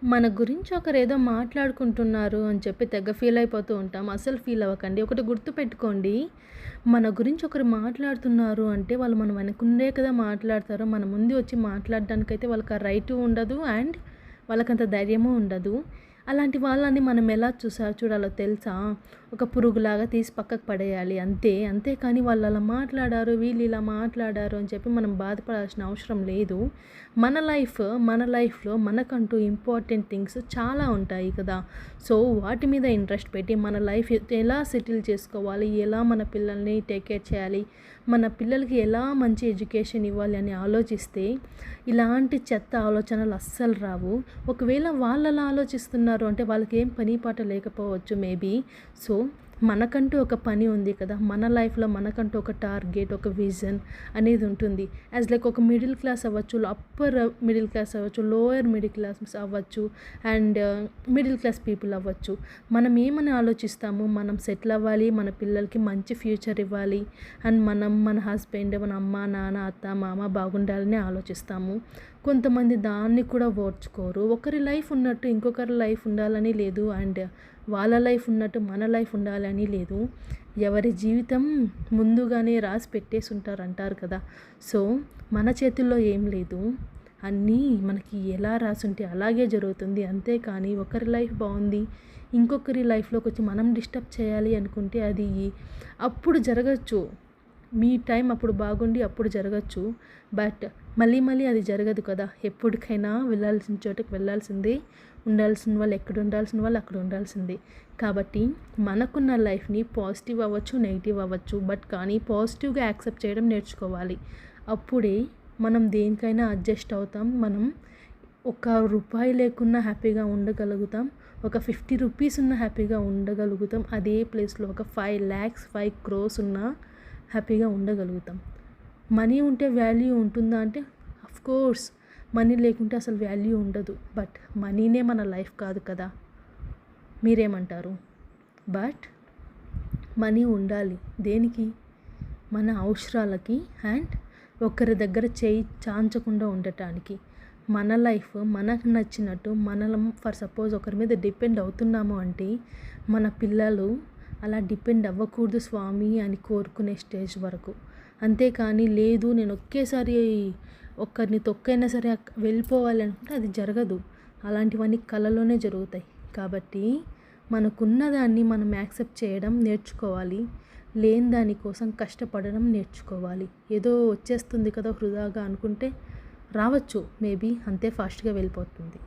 మన గురించి ఒకరేదో మాట్లాడుకుంటున్నారు అని చెప్పి తెగ ఫీల్ అయిపోతూ ఉంటాం. అస్సలు ఫీల్ అవ్వకండి. ఒకటి గుర్తుపెట్టుకోండి. మన గురించి ఒకరు మాట్లాడుతున్నారు అంటే వాళ్ళు మన వెనకుండే కదా మాట్లాడతారు. మన ముందు వచ్చి మాట్లాడడానికైతే వాళ్ళకి ఆ రైటు ఉండదు. అండ్ వాళ్ళకంత ధైర్యము ఉండదు. అలాంటి వాళ్ళని మనం ఎలా చూడాలో తెలుసా? ఒక పురుగులాగా తీసి పక్కకు పడేయాలి అంతే. అంతేకాని వాళ్ళు అలా మాట్లాడారు, వీళ్ళు ఇలా మాట్లాడారు అని చెప్పి మనం బాధపడాల్సిన అవసరం లేదు. మన లైఫ్‌లో మనకంటూ ఇంపార్టెంట్ థింగ్స్ చాలా ఉంటాయి కదా! సో, వాటి మీద ఇంట్రెస్ట్ పెట్టి మన లైఫ్ ఎలా సెటిల్ చేసుకోవాలి, ఎలా మన పిల్లల్ని టేక్ కేర్ చేయాలి, మన పిల్లలకి ఎలా మంచి ఎడ్యుకేషన్ ఇవ్వాలి అని ఆలోచిస్తే ఇలాంటి చెత్త ఆలోచనలు అస్సలు రావు. ఒకవేళ వాళ్ళలా ఆలోచిస్తున్నారు అంటే వాళ్ళకేం పని పాట లేకపోవచ్చు మేబీ. సో, మనకంటూ ఒక పని ఉంది కదా! మన లైఫ్‌లో మనకంటూ ఒక టార్గెట్, ఒక విజన్ అనేది ఉంటుంది. లైక్ ఒక మిడిల్ క్లాస్ అవ్వచ్చు, అప్పర్ మిడిల్ క్లాస్ అవ్వచ్చు, లోయర్ మిడిల్ క్లాస్ అవ్వచ్చు అండ్ మిడిల్ క్లాస్ పీపుల్ అవ్వచ్చు. మనం ఏమని ఆలోచిస్తాము? మనం సెటిల్ అవ్వాలి, మన పిల్లలకి మంచి ఫ్యూచర్ ఇవ్వాలి అండ్ మన హస్బెండ్, మన అమ్మ, నాన్న, అత్త, మామ బాగుండాలని ఆలోచిస్తాము. కొంతమంది దాన్ని కూడా ఓర్చుకోరు. ఒకరి లైఫ్ ఉన్నట్టు ఇంకొకరి లైఫ్ ఉండాలని లేదు అండ్ వాళ్ళ లైఫ్ ఉన్నట్టు మన లైఫ్ ఉండాలని లేదు. ఎవరి జీవితం ముందుగానే రాసి పెట్టేసి ఉంటారు అంటారు కదా! సో, మన చేతుల్లో ఏం లేదు. అన్నీ మనకి ఎలా రాసుంటే అలాగే జరుగుతుంది. అంతేకాని ఒకరి లైఫ్ బాగుంది, ఇంకొకరి లైఫ్‌లోకి వచ్చి మనం డిస్టర్బ్ చేయాలి అనుకుంటే అది అప్పుడు జరగచ్చు. మీ టైం అప్పుడు బాగుండి అప్పుడు జరగచ్చు. బట్ మళ్ళీ అది జరగదు కదా! ఎప్పటికైనా వెళ్ళాల్సిన చోటకి వెళ్ళాల్సిందే. ఉండాల్సిన వాళ్ళు ఎక్కడ ఉండాల్సిన వాళ్ళు అక్కడ ఉండాల్సిందే. కాబట్టి మనకున్న లైఫ్‌ని పాజిటివ్ అవ్వచ్చు, నెగిటివ్ అవ్వచ్చు. బట్ కానీ పాజిటివ్‌గా యాక్సెప్ట్ చేయడం నేర్చుకోవాలి. అప్పుడే మనం దేనికైనా అడ్జస్ట్ అవుతాం. మనం ఒక రూపాయి లేకున్నా హ్యాపీగా ఉండగలుగుతాం. ఒక 50 రూపీస్ ఉన్న హ్యాపీగా ఉండగలుగుతాం. అదే ప్లేస్‌లో ఒక 5 lakhs, 5 crores ఉన్నా హ్యాపీగా ఉండగలుగుతాం. మనీ ఉంటే వాల్యూ ఉంటుందా అంటే ఆఫ్కోర్స్ మనీ లేకుంటే అసలు వాల్యూ ఉండదు. బట్ మనీనే మన లైఫ్ కాదు కదా! మీరేమంటారు? బట్ మనీ ఉండాలి. దేనికి? మన అవసరాలకి అండ్ ఒకరి దగ్గర చేయి చాంచకుండా ఉండటానికి. మన లైఫ్ మనకు నచ్చినట్టు ఫర్ సపోజ్ ఒకరి మీద డిపెండ్ అవుతున్నాము అంటే మన పిల్లలు అలా డిపెండ్ అవ్వకూడదు స్వామి అని కోరుకునే స్టేజ్ వరకు. అంతేకాని లేదు నేను ఒకేసారి ఒక్కరిని తొక్కైనా సరే వెళ్ళిపోవాలి అనుకుంటే అది జరగదు. అలాంటివన్నీ కలలోనే జరుగుతాయి. కాబట్టి మనకున్న దాన్ని మనం యాక్సెప్ట్ చేయడం నేర్చుకోవాలి. లేని దానికోసం కష్టపడడం నేర్చుకోవాలి. ఏదో వచ్చేస్తుంది కదా వృధాగా అనుకుంటే రావచ్చు మేబీ అంతే ఫాస్ట్గా వెళ్ళిపోతుంది.